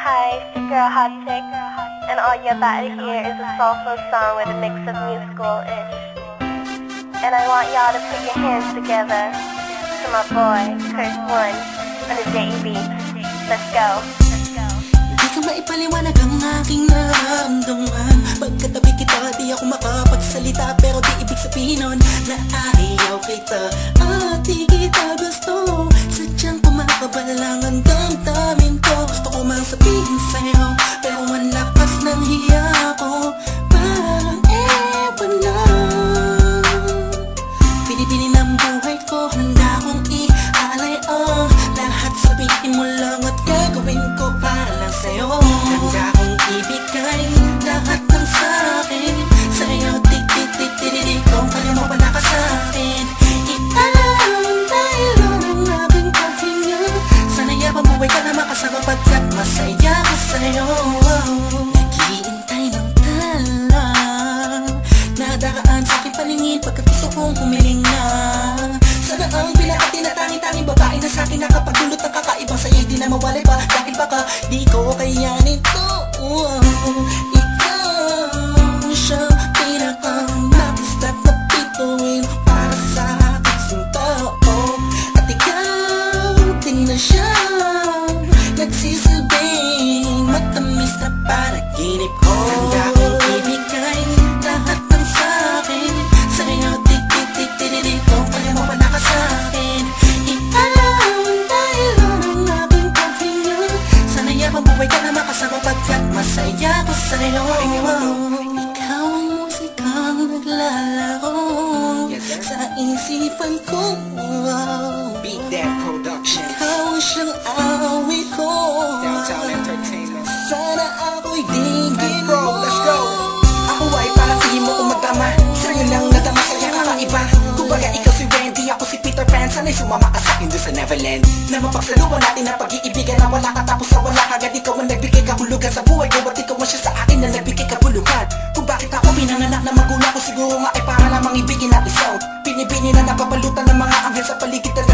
Hi, it's your girl Hot Chick, and all you're about to hear is a soulful song with a mix of musical-ish. And I want y'all to put your hands together to my boy, Curse One, on the JEB. Let's go. Di ka maipaliwanag ang aking nararamdaman. Pagkatabi kita, di ako makapagsalita, pero di ibig sabihin nun na ayaw kita at di kita gusto. Sadyang kumakabal lang ang damdamin ko. Gusto ko mang sabihin sa'yo, pero ang lakas ng hiya ko. Parang ewan lang. Pinipili ng buhay ko, handa kong ialay ang lahat. Sabihin mo lang at gagawin ko para lang sa'yo. Handa kong ibigay lahat ng sa'kin sa'yo. Tik-tik-tik-tik-tik, kung kaya mo pala ka sa'kin. Iaalam dahil ang aking paghinga. Sana'y pamuhay ka na makasama pagkat masaya ko sa'yo. Naghihintay ng tala, nadaraan sa'king paningin pagkat gusto kong humiling na. Sana ang pinakatinatangin-tanging babae na sa'kin nakapagdulot ng kakaibang sa'yo'y di na mawalay pa. Dahil baka di ko kayanin to. Ikaw siyang pinaka-napistat na bituin para sa aking tao. At ikaw din na siyang nagsisilbing matamis na panaginip ko. Handa kong ibigay lahat ng sa'kin sa'yo. Tik-tik-tik-tik-tik, kung kaya mo pala ka sa'kin. Ialaw dahil ang aking paghinga. Sana'y mabuhay ka na makasama pagkat masaya ko sa'yo. Ikaw ang musikang naglalaro sa isipan ko. Beat That Productions. Ikaw ang siyang awit ko. Downtown Entertainment. Sana ako'y digin Bro, mo. let's go. Ako ay parang hindi mo umatama. Sa'yo lang nadama sa'yo kakaiba. Kumbaga ikaw si Wendy, ako si Peter Pan. Sana'y sumama ka sa'kin doon sa Neverland. Na mapagsaluhan natin ang pag-iibigan na wala ka tapos sa wala kagad. Ikaw ang nagbigay kahulugan sa buhay ko. At ikaw ang siya sa akin na nagbigay kabuluhan. Kung bakit ako pinanganak na magulang ko, siguro nga ay para lamang ibigin at isaw. Binibini na napapalutan ng mga anghel sa paligid na